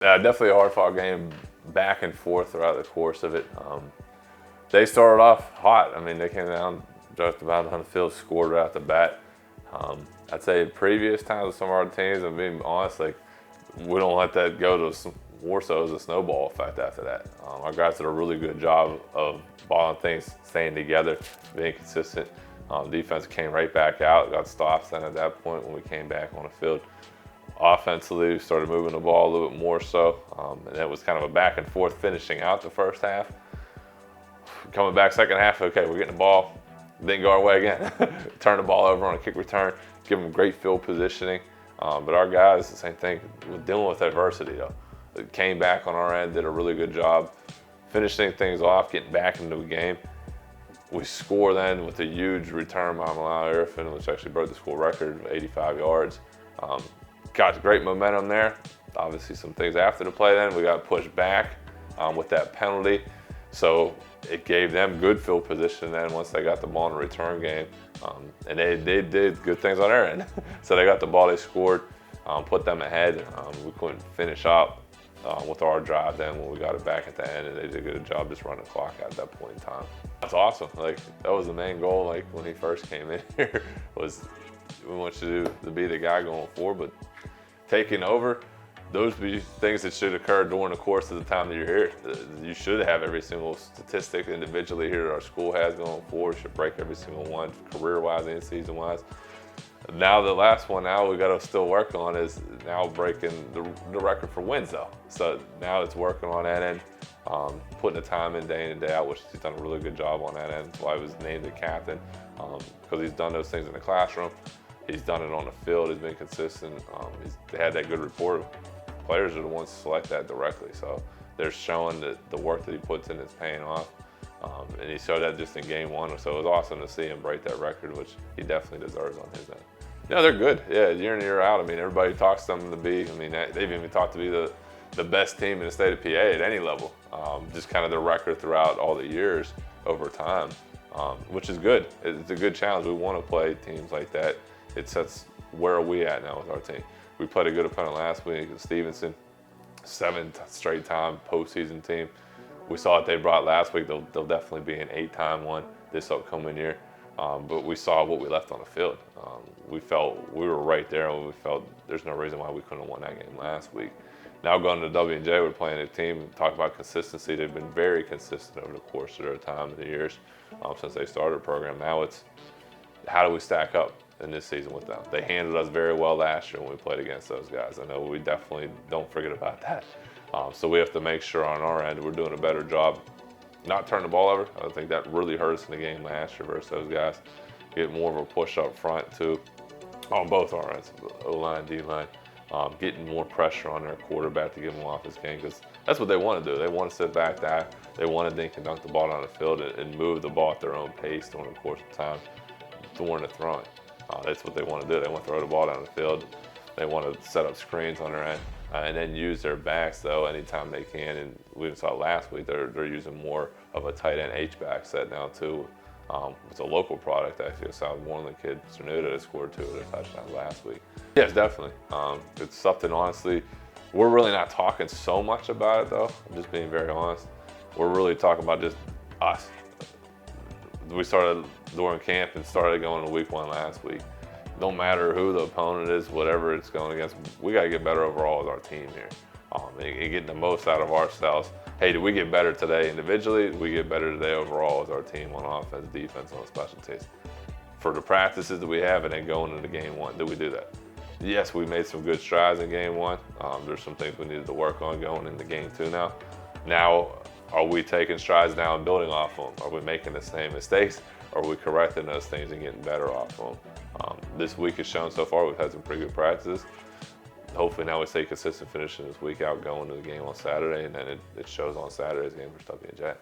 Definitely a hard-fought game, back and forth throughout the course of it. They started off hot. I mean, they came down just about on the field, scored right off the bat. I'd say previous times with some of our teams, I'm being honest, like, we don't let that go to more so as a snowball effect after that. Our guys did a really good job of balling things, staying together, being consistent. Defense came right back out, got stops then at that point when we came back on the field. Offensively, we started moving the ball a little bit more so, and it was kind of a back and forth finishing out the first half. Coming back second half, okay, we're getting the ball, didn't go our way again. Turn the ball over on a kick return, give them great field positioning. But our guys, the same thing, with dealing with adversity though. It came back on our end, did a really good job finishing things off, getting back into the game. We score then with a huge return by Malal Irfin, which actually broke the school record of 85 yards. Got great momentum there. Obviously some things after the play then, we got pushed back with that penalty. So it gave them good field position then once they got the ball in the return game. And they did good things on their end. So they got the ball, they scored, put them ahead. We couldn't finish up with our drive then when we got it back at the end, and they did a good job just running the clock at that point in time. That's awesome. Like, that was the main goal, like when he first came in here, was we want you to be the guy going forward, but taking over, those be things that should occur during the course of the time that you're here. You should have every single statistic individually here that our school has going forward. Should break every single one, career-wise and season-wise. Now the last one now we got to still work on is now breaking the record for wins though. So now it's working on that end, putting the time in day in and day out, which he's done a really good job on that end. That's why he was named the captain, because he's done those things in the classroom. He's done it on the field. He's been consistent. They had that good report. Players are the ones to select that directly. So they're showing that the work that he puts in is paying off. And he showed that just in game one. So it was awesome to see him break that record, which he definitely deserves on his end. Yeah, they're good. Yeah, year in and year out. I mean, everybody talks to them to be, I mean, they've even talked to be the best team in the state of PA at any level. Just kind of their record throughout all the years over time, which is good. It's a good challenge. We want to play teams like that. It sets where are we at now with our team. We played a good opponent last week, Stevenson, 7th straight time postseason team. We saw what they brought last week. They'll definitely be an 8-time one this upcoming year. But we saw what we left on the field. We felt we were right there, and we felt there's no reason why we couldn't have won that game last week. Now going to W&J, we're playing a team, talk about consistency. They've been very consistent over the course of their time in the years since they started the program. Now it's how do we stack up in this season with them? They handled us very well last year when we played against those guys. I know we definitely don't forget about that. So we have to make sure on our end we're doing a better job not turning the ball over. I think that really hurt us in the game last year versus those guys. Get more of a push up front too, on both our ends, O-line, D-line. Getting more pressure on their quarterback to get him off his game, because that's what they want to do. They want to sit back there. They want to dink and dunk the ball down the field and move the ball at their own pace during the course of time during the throwing. That's what they want to do. They want to throw the ball down the field. They want to set up screens on their end and then use their backs though anytime they can. And we saw last week they're using more of a tight end H-back set now too. It's a local product actually. South Moreland kid Cernuda that scored 2 of their touchdowns last week. Yes, definitely. It's something honestly. We're really not talking so much about it though. I'm just being very honest. We're really talking about just us. We started during camp and started going to week 1 last week. Don't matter who the opponent is, whatever it's going against, we got to get better overall as our team here. And getting the most out of ourselves. Hey, did we get better today individually? Did we get better today overall as our team on offense, defense, on special teams? For the practices that we have and then going into game 1, did we do that? Yes, we made some good strides in game 1. There's some things we needed to work on going into game 2 now. Now, are we taking strides now and building off of them? Are we making the same mistakes? Or are we correcting those things and getting better off of them? This week has shown so far we've had some pretty good practices. Hopefully now we stay consistent finishing this week out going to the game on Saturday, and then it shows on Saturday's game for W&J.